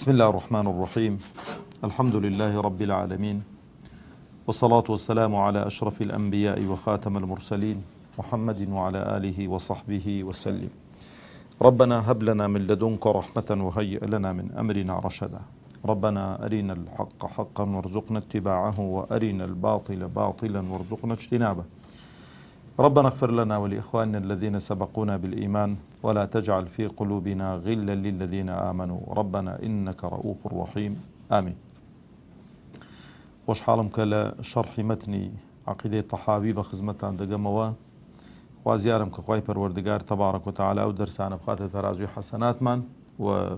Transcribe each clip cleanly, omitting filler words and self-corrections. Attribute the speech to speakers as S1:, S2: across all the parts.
S1: بسم الله الرحمن الرحيم. الحمد لله رب العالمين، والصلاة والسلام على أشرف الأنبياء وخاتم المرسلين محمد وعلى آله وصحبه وسلم. ربنا هب لنا من لدنك رحمة وهيئ لنا من أمرنا رشدا. ربنا أرنا الحق حقا وارزقنا اتباعه، وأرنا الباطل باطلا وارزقنا اجتنابه. ربنا اغفر لنا ولإخواننا الذين سبقونا بالإيمان، ولا تجعل في قلوبنا غلا للذين آمنوا ربنا إنك رؤوف رحيم. آمين. خوش حالم كلا شرح متني عقيدة طحاوي بخزمتان دقموا، خوازيارم كخواي پروردگار تبارك وتعالى و درسان بخاطر ترازوي حسنات من و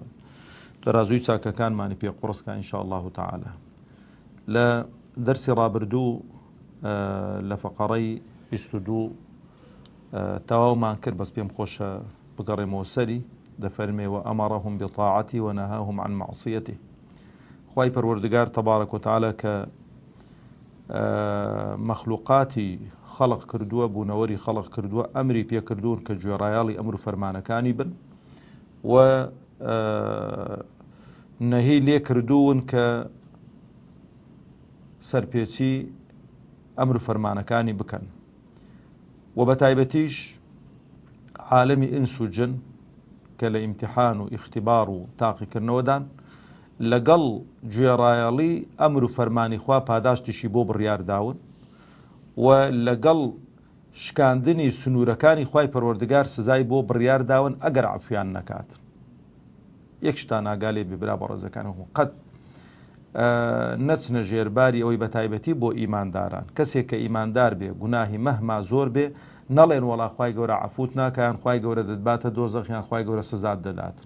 S1: ترازوي ساكا كان ماني بي قرص إن شاء الله تعالى. لا درس رابردو لفقري استدو تواو ما انكر بس بيم خوش بقري موسري دفرمي وأمرهم بطاعتي ونهاهم عن معصيته. خواي پروردگار تبارك وتعالى ك مخلوقاتي خلق كردوه بونوري خلق كردوه أمري بيا كردون كجوريالي أمر فرمانكاني بن و نهي لي كردون ك سربيتي أمر فرمانكاني بكن وبتايبتيش عالمي إنس وجن كلا امتحان واختبار تاقي كرنودان لقل جيرايالي أمر فرماني خوا پاداش تشي بو بريار داون ولقل شكاندني سنوركاني خواي پروردگار سزاي بو بريار داون اگر عفيان نكات يكشتانا قالي ببرا برزكانهم قد نتسنا جيرباري اوي بتايبتي بو ايمان داران كسي كايمان دار بي گناهي مهما زور بي نلين ولا خواي قورا عفوتنا كان خواي قورا ددبات دوزخ يان خواي قورا سزاد ددات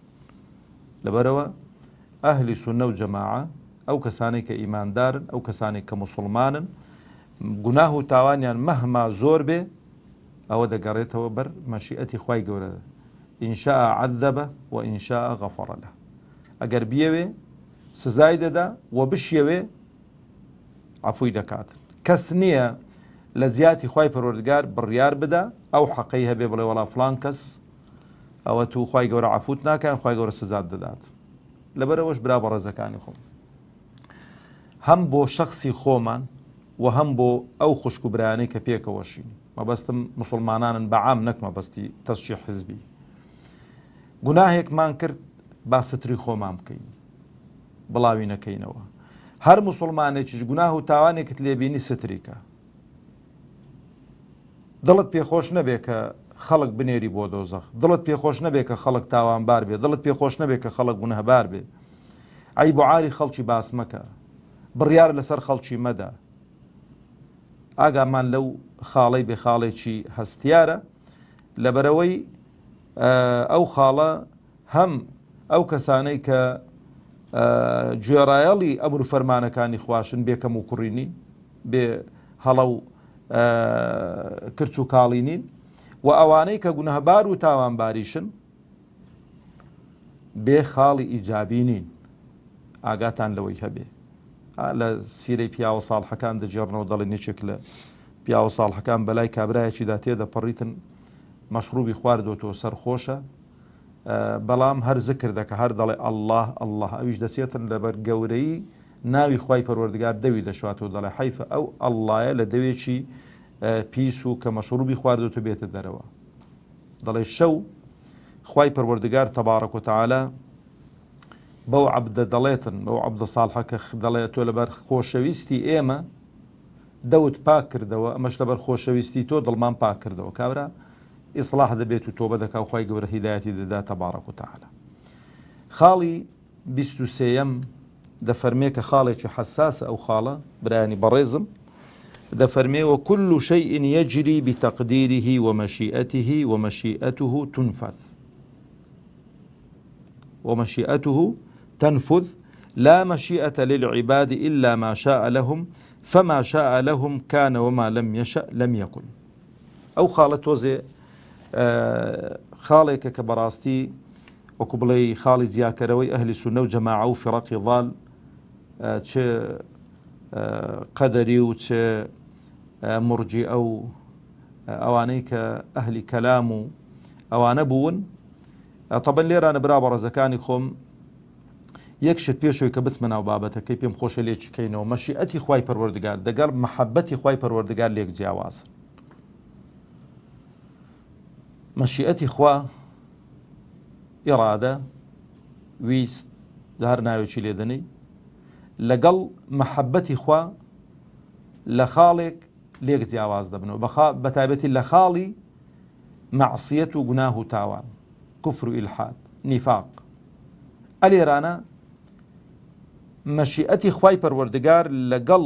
S1: لبروا أهل سنة وجماعة أو كساني كإيمان دار أو كساني كمسلمان گناه تاوانيان مهما زور به أو دا قريته وبر مشيئتي خواي قورا إن شاء عذبه وإن شاء غفر له. أقر بيوي سزايد دا وبشيوي عفوي دكات كسنية لزياتي خواي پروردگار بريار بدا أو حقيها بيبلي ولا فلان كس أو تو خواي قورا عفوتنا كان خواي قورا سزاد دادات لبروش برا برزكاني خوم هم بو شخصي خومان وهم بو أو خشكو براني كبيك وشيني ما بستم مسلمانان بعام نك ما بستي تشجيع حزبي گناهيك ما انكرت باستري خومام كين بلاوي نكينوا هر مسلماني چش گناه تاواني كتليبيني ستريكا دلت بي خوش نبيك خلق بنيري بو دوزخ دلت بي خوش نبيك خلق تاوان بار بي دلت بي خوش نبيك خلق گناه بار بي عيب عاري خلشي باسمكا بريار لسر خلشي مدى آقا من لو خالي بخالي چي هستيارة لبروي او خالة هم او كساني ك جيرايالي امر فرمانه كاني خواشن بيك مكرينين بهلو كرتو كالينين وأواني كجناه بارو تاوان باريشن بخالي إيجابينين آقاتان لوي هبي على سيري بياو صالح كان دجرنا وضل نشكله بياو صالح كان بلاي كابرايا شي داتي دا بريتن مشروبي خواردو تو سر خوشه بلام هر ذكر دك هر ضل الله الله اويش دسيتن لبر قوري ناوي خواي پروردگار دوي دشواتو ضل حيفه او الله لدوي شي بيسو كمشروبي خواردو تو بيت الدروا ضل الشو خواي پروردگار تبارك وتعالى بو عبد دليتن بو عبد صالحه كدليتو لبر خوشويستي ايما دوت باكر دوا مش لبر خوشويستي تو ضلمان باكر دوا كابرا اصلاح دبيت توبه دك او خواي قبر هدايتي دا تبارك وتعالى خالي بيستو سيم دفرميك خالي حساسه او خاله براني بريزم دفرمي وكل شيء يجري بتقديره ومشيئته ومشيئته تنفذ ومشيئته تنفذ لا مشيئة للعباد إلا ما شاء لهم فما شاء لهم كان وما لم يشأ لم يكن. أو خالة وزي خالك كبراستي وكبلي خالد زياكروي أهل السنة وجماعة وفرق ضال قدري وتش مرجي أو أوانيك أهل كلام أو نبون طبعا ليرا نبرا برزكاني خم یەکشت پێشەوەی کە بچمە ناو بابەتەکەی پێم خۆشە لێکی کەینەوە مەشیئەتی خوای پەروەردگار دەگەڵ مەحەبەتی خوای پەروەردگار لێک جیاوازن. مەشیئەتی خوا ئیرادە ویست هەر ناوێکی لێدەنەی لەگەڵ مەحەبەتی خوا لە خاڵێک لێک جیاواز دەبنەوە بە تایبەتی لە خاڵی مەعسیەت و گوناه و تاوان کوفر و ئیلحاد نیفاق. ئەلێرانە مەشیئەتی خوای پەروەردگار لەگەڵ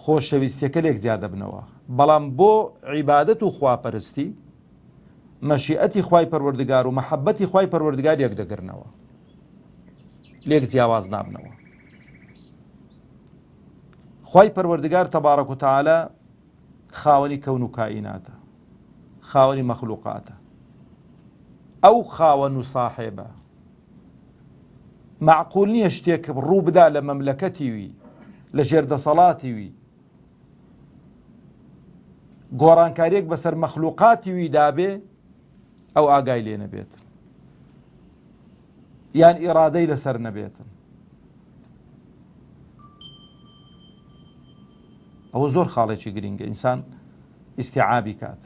S1: خۆشەویستیەکە لێک جیا دەبنەوە، بەڵام بۆ عیبادەت و خواپەرستی مەشیئەتی خوای پەروەردگار و مەحەبەتی خوای پەروەردگار یەک دەگرنەوە، لێک جیاواز نابنەوە. خوای پەروەردگار تەبارەک و تەعالە خاوەنی کەون و کائیناتە، خاوەنی مەخلوقاتە، ئەو خاوەن و ساحێبە معقول نییە شتێک ڕوو بدا لە مەملەکەتی وی لە ژێردەسەڵاتی وی گۆڕانکاریەک بەسەر مەخلوقاتی وی دابێ ئەو ئاگای لێ نەبێتن یان ئیرادەی لەسەر نەبێتن. ئەوە زۆر خاڵێکی گرینگە ئینسان ئیستیعابی کات.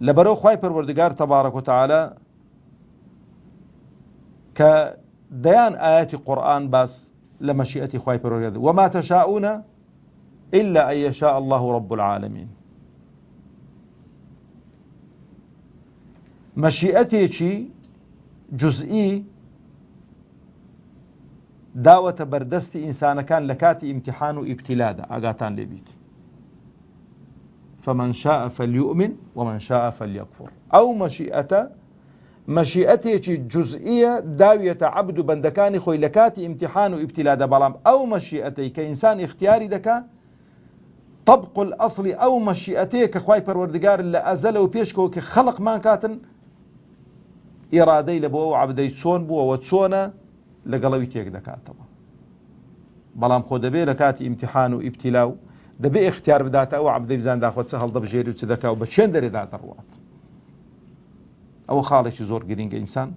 S1: لەبەرەوە خوای پەروەردگار تەبارەک و تەعالە کە دەیان ئاەتی قورئان باس لە مەشیئەتی خوای پەروەردگار وما تشاءون إلا أن يشاء الله رب العالمين. مەشیئەتێکی جزئی داوەتە بەردەستی ئینسانەکان لە کاتی ئیمتیحان و ئیبتیلادا ئاگاتان لێبیت. فمن شاء فليؤمن ومن شاء فليكفر. ئەو مەشیئەتێکی جزئیە داویەتە عەبد و بەندەکانی خۆی لە کاتی ئیمتیحان و ئیبتیلادا، بەڵام ئەو مەشیئەتەی کە ئینسان اختیاری دەکا طبق الأصل ئەو مەشیئەتەیە کە خوای پەروەردگار لە ئەزەلە و پێشکەوە کە خەڵقمان کاتن ئیرادەی لە بۆ ئەو عەبدەی چۆن بووەوە چۆنە لەگەڵەوی تێک دەکاتەوە، بەڵام خۆ دەبێ لە کاتی ئیمتیحان و ئیبتیلا و دەبێ اختیار بداتە ئەو عەبدەی بزاندا خۆ چ هەڵدەبژێری و چ دەکا و بە چێن دەرێدا دەڕوات. ئەوە خاڵێکی زۆر گرینگە ئینسان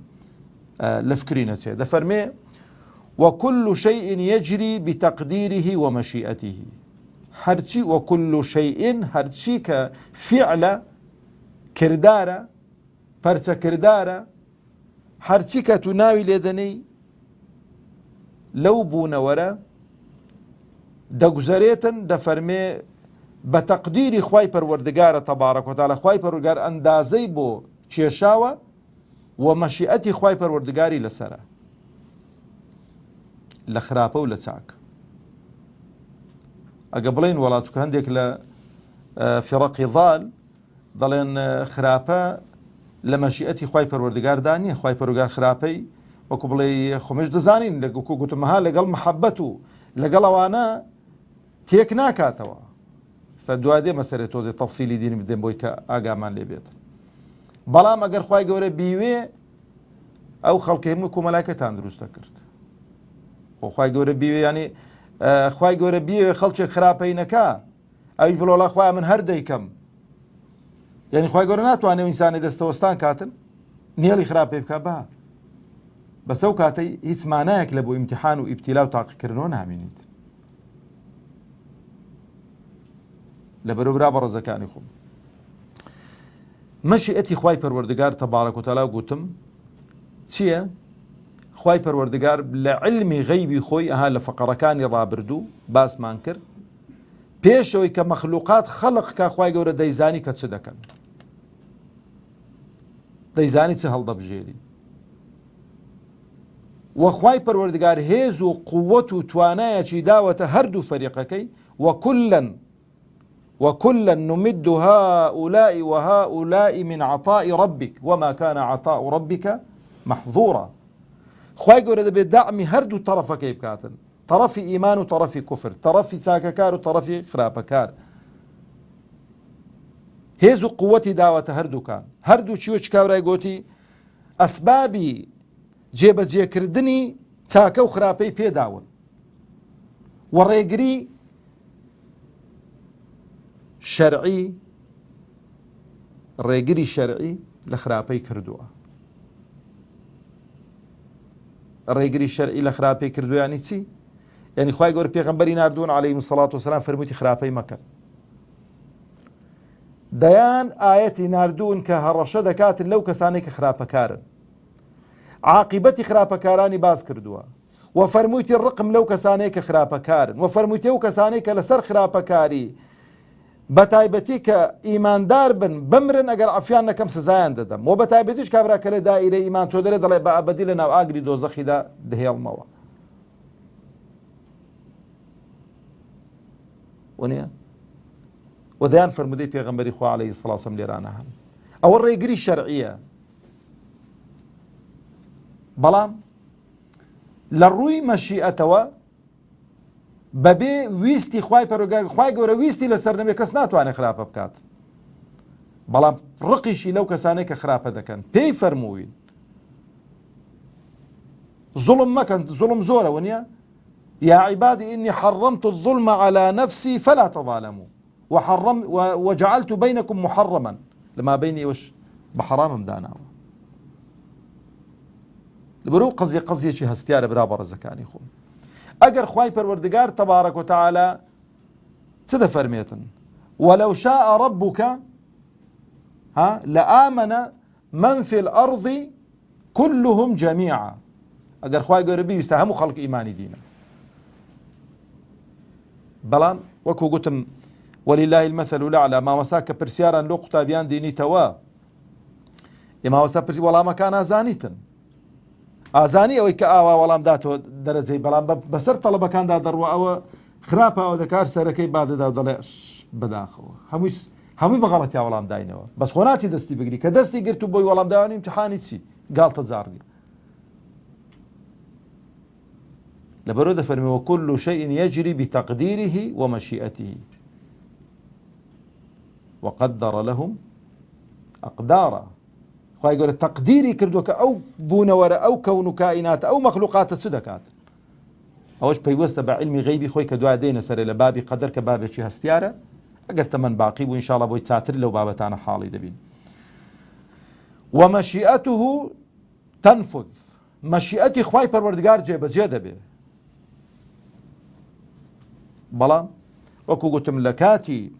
S1: لە فکری نەچێت. دەفەرمێ وكل شيء يجري بتقديره ومشيئته. هەرچی وكل شيء هەرچی کە فعلە کردارە پەرچە کردارە هەرچی کە تو ناوی لێدەنەی لەو بوونەوەرە دەگوزارێتن. دەفەرمێ بە تەقدیری خوای پەروەردگارە تەبارەک و تەعالە خوای پەروەردگار ئەندازەی بۆ کێشاوە و مەشیئەتی خوای پەروەردگاری لەسەرە لە خراپە و لە چاک. ئەگە بڵێن وڵاتوکە هەندێک لە فیڕەقی ضال دەڵێن خراپە لە مەشیئەتی خوای پەروەردگاردا نییە، خوای پەروەردگار خراپەی وەکو بڵێ خۆمش دەزانین لەگوکو گوتمەها لەگەڵ محەبەت و لەگەڵ ئەوانە تێک ناکاتەوە. ستا دوادێ مەسەرێت تۆزێ تەفسیلی دینی بدەین بۆی کە ئاگامان لێ بێت. بەڵام ئەگەر خوای گەورە بیوێ ئەو خەڵکی هەموو کۆمەلایەکەتان دروستە کرد. خوای گەورە بیوێ ینی خوای گەورە بیوێ خەڵکێک خراپەی نەکا ئەوی بڵۆ وەڵا خوایە من هەر دەیکەم. یعنی خوای گەورە ناتوانێت ئینسانی دەستەوەستان کاتن نێڵی خراپەی بکە بە بەسە و کاتەی هیچ مانایەک لە بۆ ئیمتیحان و ئیبتیلا و تاقیکردنەوە نامێنیت. لەبەرەوە برا بە ڕێزەکانی خۆم مەشیئەتی خوای پەروەردگار تەبارەک و تەعالە گوتم چییە؟ خوای پەروەردگار لە علمی غەیبی خۆی ئەها لە فەقەرەکانی ڕابردوو باسمان کرد پێشەوەی کە مەخلوقات خەڵق کا خوای گەورە دەیزانی کە چ دەکەن، دەیزانی چ هەڵدەبژێری. وە خوای پەروەردگار هێز و قووەت و توانایەکی داوەتە هەردوو فەریقەکەی وكلا نمد هؤلاء وهؤلاء من عطاء ربك وما كان عطاء ربك محظورا. خوای گەورە دەبێت داعمی هەردوو تەرەفەکەی بکاتن، تەرەفی ئیمان و تەرەفی کوفر، تەرەفی چاکەکار و تەرەفی خراپەکار. هێز و قووەتی داوەتە هەردووکان. هەردوو چیوە چ کاورای گوتی ئەسبابی جێبەجێکردنی چاکە و خراپەی پێداون و ڕێگری ڕێگری شەرعی لە خراپەی کردووە. ڕێگری شەرعی لە خراپەی کردویانی چی؟ یعنی خوای گەورە پێغەمبەری ناردوون عەلەیهی السەڵات وەسەلام فەرموویەتی خراپەی مەکەن. دەیان ئایەتی ناردوون کە هەڕەشە دەکاتن لەو کەسانەی کە خراپەکارن، عاقیبەتی خراپەکارانی باز کردووە و فەرموویەتی ڕقم لەو کەسانەی کە خراپەکارن و فەرموویەتی ئەو کەسانەی کە لەسەر خراپەکاری بەتایبەتی کە ئیماندار بن بمرن ئەگەر عەفویان نەکەم سزایان دەدەم و بەتایبەتیش کابرا کە لە دائیرەی ئیمان چۆ دەرێ دەڵێ بە ئەبەدی لە ناو ئاگری دۆزەخیدا دەهێڵمەوە. وەنیە؟ و دەیان فەرمودەی پێغەمبەری خوا عەلەیهی السەڵات وەسەلام لێرانە هەن. ئەوە ڕێگری شەرعیە. بەڵام لە ڕووی مەشیئەتەوە بەبێ ویستی خوای پەروەردگار خوای گەورە ویستی لەسەر نەبێ کەس ناتوانێت خراپە بکات. بەڵام ڕقیشی لەو کەسانەی کە خراپە دەکەن پێی فەرمووین زوڵم مەکەن، زوڵم زۆرە وەنیە؟ يا عبادي إني حرمت الظلم على نفسي فلا تظالموا وجعلت بينكم محرما لما بيني وش بحرام دانا لبرو قضية شي هستيار برابر الزكاني خوم أجر خواي پروردگار تبارك وتعالى تدا فرميتن ولو شاء ربك لآمن من في الأرض كلهم جميعا. أجر خواي قربي يستهموا خلق إيماني دينا. بەڵام وەکو گوتم وەلیلای المەثەل الأعلى مامەستا کە پرسیاران لۆ قوتابیان دینیتەوە ئێ مامەستا پرسی وەڵامەکان ئازانیتن، ئازانی ئەوەی کە ئاوا وەڵام داتەوە دەرەجەی بەڵام بەسەر تەڵەبەکاندا دەڕوە ئەوە خراپە ئەوە دەکار سەرەکەی بادەدا و دەڵێ بەداخەوە هەمووی بەغەڵەتیا وەڵام داینەوە بەس خۆ ناچی دەستی بگری کە دەستی گرت و بۆی وەڵام داوانی امتحانی چی گاڵتە جارگە. لبرو دفرمي وكل شيء يجري بتقديره ومشيئته وقدر لهم أقدارا. خواهي يقول تقديري كردوك أو بونورة أو كون كائنات أو مخلوقات صدقات أوش بيوست بعلمي غيبي خوي كدوا دينا سر لبابي قدر كبابي شي هستيارة أقرت من باقي وإن شاء الله بوي تساتر لو بابتانا حالي دبين. ومشيئته تنفذ مشيئتي خواهي پروردگار جيب جيدة به. بەڵام وەکو گوتم لە کاتی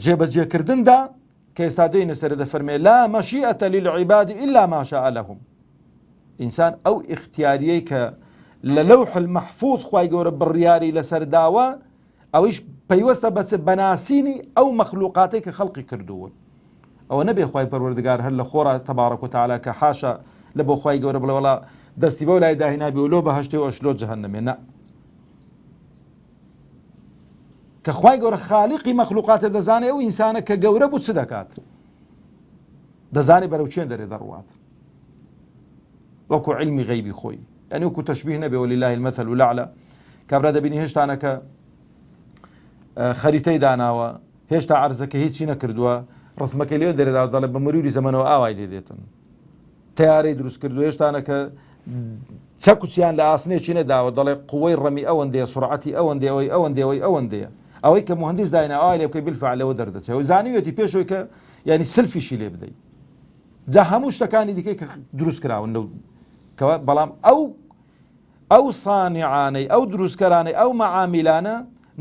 S1: جێبەجێکردندا کە ئێستا دێنە سەر دەفەرمێ لا مەشیئەتە للعیباد إلا ما شاء لهم. ئینسان ئەو ئیختیاریەی کە لە لەوح المەحفوظ خوای گەورە بڕیاری لەسەر داوە ئەویش پەیوەستە بەناسینی ئەو مەخلوقاتەی کە خەڵقی کردوون. ئەوە نەبێ خوای پەروەردگار هەر لە خۆرا تەبارەک وتەعالا کە حاشا لە بۆ خوای گەورە بڵێ وەڵا دەستی بەو لای داهێنابی و لۆ بەهەشتێ و ئەش لۆ جەهەنەمێ نە. کە خوای گەورە خالیقی مەخلوقاتە دەزانێ ئەو ئینسانە کە گەورە بوو چ دەکات دەزانێ بەرەو چێن دەرێ دەڕوات وەکو علمی غەیبی خۆی یعنی وەکو تەشبیه نەبێ وەلیلای المەثەل الأعلى کابرا دەبینی هێشتانە کە خەریتەی داناوە هێشتا عەرزەکە هیچی نەکردووە ڕسمەکەی لێ دەرێدا دەڵێ بە مەروری زەمەنەوە ئاوای لێ دێتن تەیارەی دروست کردو هێشتانە کە چەک و چیان لە ئاسنێکی نەداوە دەڵێ قووەی ڕەمی ئەوەندەیە سورعەتی ئەوەندەیەوەی ئەوەندەیەوەی ئەوەندەیە ئەوەی کە مهندس داینە ئاوای لێ بکەی بالفعل لەوە دەردەچێت و زانیوێتی پێشەوەی کە یعنی سلفیشی لێ بدەیت جا هەموو شتەکانی دیکەی کە دروست کراون لەو کەوە بەڵام ئەو سانیعانەی ئەو دروستکەرانەی ئەو مەعامیلانە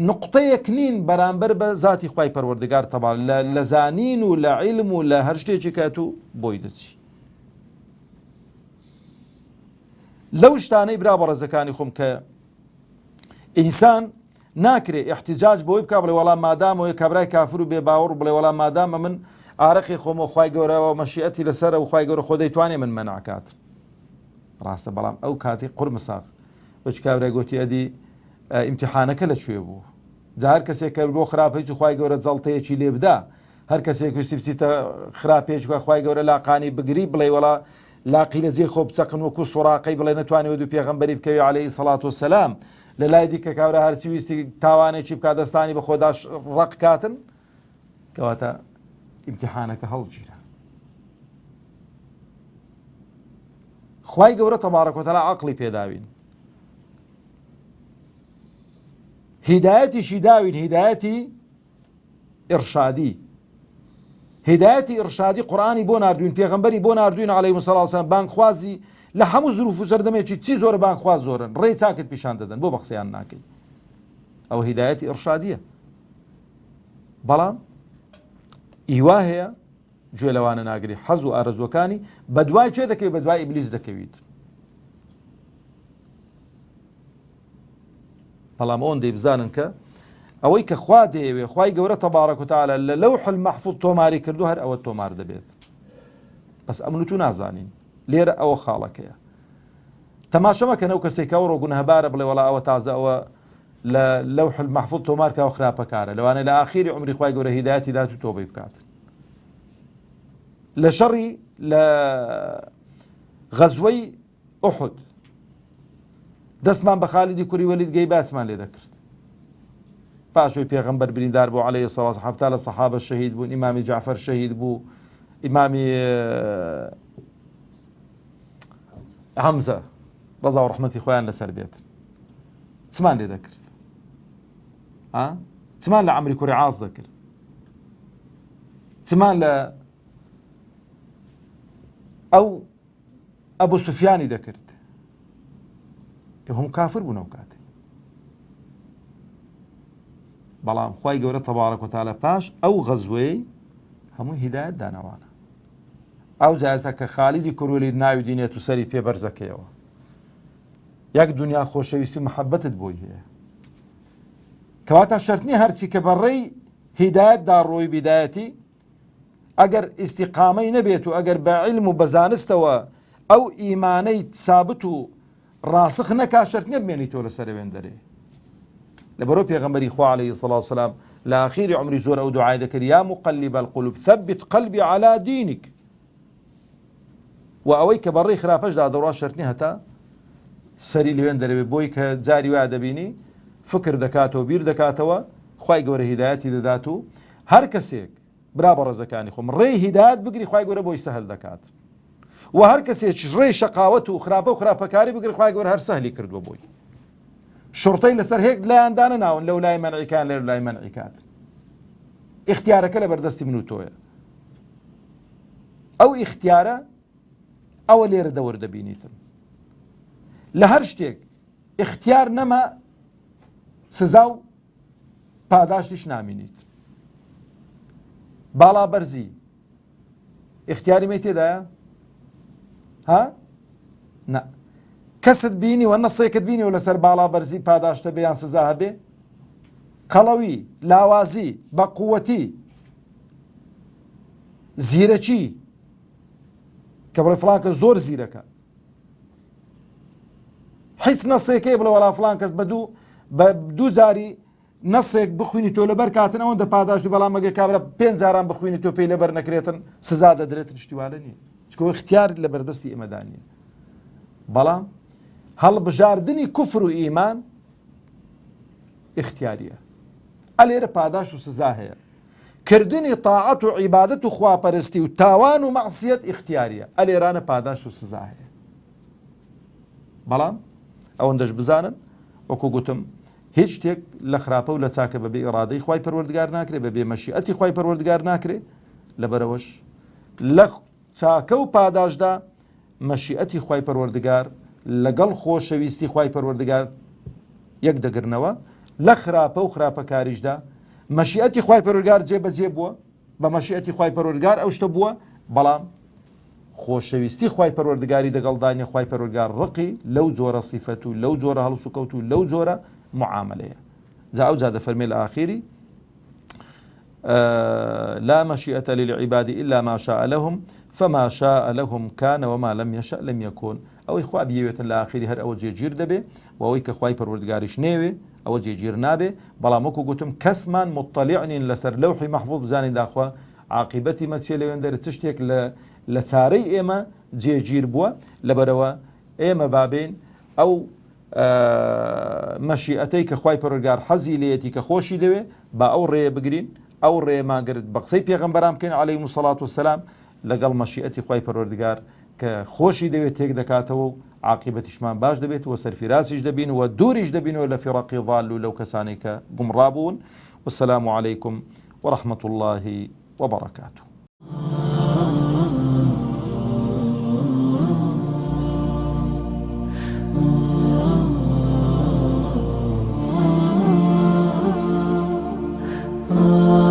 S1: نقطەیەک نین بەرامبەر بە ذاتی خوای پەروەردگار تەبارەک لە زانین و لە عیلم و لە هەر شتێکی کات و بۆی دەچی. لەو شتانەی برا بەڕێزەکانی خۆم کە ئینسان ناکرێ احتیجاج بۆی بکا بڵێ وەڵام مادامەوەی کابرای کافر و بێ باوەڕ بڵێ وەڵام مادامە من ئارەقی خۆمە خوای گەورەوە مەشیئەتی لەسەرە و خوای گەورە خۆ دەیتوانێ من مەناکات. ڕاستە بەڵام ئەو کاتی قورمساق بەچ کابرای گوتی ئەدی ئیمتیحانەکە لەکوێ بوو جا هەر کەسێک کە بۆ خراپەی خوای گەورە جەڵتەیەکی لێ بدا هەر کەسێک ویستی بچیتە خراپێکی خوای گەورە لاقانی بگری بڵێ وەڵا لاقی لە جێ خۆ بچەقن وەکو سوڕاقەی بڵێ نەتوانێت دوو پێغەمبەری بکەوی عەلەیهی سەڵات وەسەلام لە لای دیکە کابرا هەرچی ویستی تاوانێکی بکات دەستانی بە خۆدا ڕق کاتن کەواتە ئیمتیحانەکە هەڵگیرە. خوای گەورە تەبارەک وتەعالا عەقڵی پێداوین هیدایەتیشی داوین هیدایەتی ئیرشادی هیدایەتی ئیرشادی قورئانی بۆ ناردوین پێغەمبەری بۆ ناردوین عەلەیهیموسەڵات وەسەلام بانگخوازی لە هەموو زروف و سەردەمێکی چی زۆرە بانخواز زۆرن ڕێی چاکت پیشان دەدەن بۆ بە قسەیان ناکەی ئەو هیدایەتی ئڕشادیە بەڵام ئیوا هەیە گوێ لەوانە ناگری حەز و ئارەزوەکانی بە دوای چێ دەکەوێت بە دوای ئیبلیس دەکەویت بەڵام ئەوەندەی بزانن کە ئەوەی کە خوا دەیەوێ خوای گەورە تەبارەک و تەعالە لە لەوح المەحفوظ تۆماری کردو هەر ئەوە تۆمار دەبێت بەس ئەمن و تو نازانین لێرە ئەوە خاڵەکەیە تەماشە مەکەن ئەو کەسێک ئەو ڕۆ گونەهبارە بڵێ وەڵا ئەوە تازە ئەوە لە لەوح المەحفوظ تۆمار کە ئەو خراپەکارە لەوانەیە لە ئاخیری عمری خوای گەورە هیدایەتی دات و تۆبەی بکات لە شەڕی لە غەزوەی ئوحود دەستمان بە خالیدی کوڕی وەلید گەی باسمان لێ دەکرد پاشۆی پێغەمبەر بریندار بوو عەلەیهی سەڵات هەفتا لە سەحابە شەهید بوون ئیمامی جعفەر شەهید بوو ئیمامی حەمزە ڕەزا و ڕەحمەتی خۆیان لەسەر بێت چمان لێ دەکرد چمان لە عەمری کوڕی عاص دەکرد چمان لە ئەو ئەبوو سوفیانی دەکرد هەموو کافر بوون ئەو کاتێ بەڵام خوای گەورە تەبارەک و تەعالە پاش ئەو غەزوەی هەموو هیدایەت دانەوانە ئەو جایزە کە خالیدی کوڕی وەلید ناوی دینێت و سەری پێ بەرزەکەیەوە یەک دنیا خۆشەویستی و محەبەتت بۆی هەیە کەواتە شەرتنی هەرچی کە بەڕێی هیدایەتدا ڕۆی بیدایەتی ئەگەر ئیستیقامەی نەبێت و ئەگەر بە عیلم و بە زانستەوە ئەو ئیمانەی سابت و ڕاسخ نەکا شەرت نییە بمێنی تۆ لەسەر وێندەرێ لەبەرەوە پێغەمبەری خوا عەلەیهی سەڵات وسەلام لە ئاخیری عمری زۆر ئەو دوعای دەکرد یا مقلب القلوب ثبت قلبي على دينك و ئەوەی کە بەڕێی خراپەشدا دەڕوا شەرت نییە هەتا سەری لەوێن دەرەوێت بۆی کە جاری وا دەبینی فکر دەکاتەوە بیر دەکاتەوە خوای گەورە هیدایەتی دەدات و هەر کەسێک برا بە ڕێزەکانی خۆم ڕێی هیدایەت بگری خوای گەورە بۆی سەهل دەکات و هەر کەسێک ڕێی شەقاوەت و خراپە و خراپەکاری بگری خوای گەورە هەر سەهلی کردووە بۆی شورتەی لەسەر هێک لایەندانە ناون لەو لای مەنعیکان لێر لای مەنعیکات اختیارەکە لە بەردەستی من و تۆیە ئەو اختیارە ئەوە لێرە دەور دەبینیتن لە هەر شتێک اختیار نەما سزا و پاداشتیش نامینیت باڵا بەرزی اختیاری مەی تێدایە ها نە کەست بینی و نەسێکت بینی و لەسەر باڵا بەرزی پاداشتە بێیان سزا هەبێ قەڵەوی لاوازی بە قووەتی زیرەکی کە بڵێ فڵان کەس زۆر زیرەکە هیچ نەسێکەی بڵێ وەڵا فڵان کەس بە دوو جاری نەسێک بخوێنی تۆ لەبەر کاتن ئەوەندە پاداشتی بەڵام مەگە کابرا 5 جاران بخوێنی تۆ پێی لەبەر نەکرێتن سزا دەدرێتن شتیوانە نییە چکە اختیار لە بەردەستی ئێمەدا نییە بەڵام هەڵبژاردننی کوفر و ئیمان اختیاریە ئەلێرە پاداش و سزا هەیە کردنی تاعەت و عیبادەت و خواپەرستی و تاوان و مەعسیەت اختیاریە ئەلێرانە پاداش و سزا هەیە بەڵام ئەوەندەش بزانن وەکو گوتم هیچ شتێک لە خراپە و لە چاکە بەبێ ئیرادەی خوای پەروەردگار ناکرێت بەبێ مەشیئەتی خوای پەروەردگار ناکرێت لەبەرەوەش لە چاکە و پاداشدا مەشیئەتی خوای پەروەردگار لەگەڵ خۆشەویستی خوای پەروەردگار یەک دەگرنەوە لە خراپە و خراپەکاریشدا مەشیئەتی خوای پەروەردگار جێبەجێ بووە بە مەشیئەتی خوای پەروەردگار ئەو شتە بووە بەڵام خۆشەویستی خوای پەروەردگاری دەگەڵدانی خوای پەروەردگار ڕقی لەو جۆرە صیفەت و لەو جۆرە هەڵس و کەوت و لەو جۆرە معاملەیە جا ئەو جا دەفەرمێ لە ئاخیری لا مشيئة للعباد إلا ما شاء لهم فما شاء لهم كان وما لم يشأ لم يكون ئەوەی خوا بیەوێتن لە ئاخیری هەر ئەوە جێگیر دەبێ و ئەوەی کە خوای پەروەردگاریش نێوێ ئەوە جێگیر نابێ بەڵام وەکو گوتم کەسمان مطلع نین لەسەر لەوحی مەحفوظ بزانین داخوا عاقبەتی مەچێ لەوێن دەرێت چ شتێک لە چارەی ئێمە جێگیر بووە لەبەرەوە ئێمە بابین ئەو مەشیئەتەی کە خوای پەروەردگار حەزی لێیەتی کە خۆشی دەوێ با ئەو ڕێیە بگرین ئەو ڕێماگرت بە قسەی پێغەمبەران بکەین عەلەیهیمو السەڵات وەسسەلام لەگەڵ مەشیئەتی خوای پەروەردگار کە خۆشی دەوێت تێک دەکاتەوە و عاقبەتیشمان باش دەبێت و سەرفراسیش دەبین و دووریش دەبینەوە لە فیڕەقی ضال و لەو کەسانەی کە گومڕابوون والسلام عەلەیکم ورحمة الله وبركاته
S2: Ah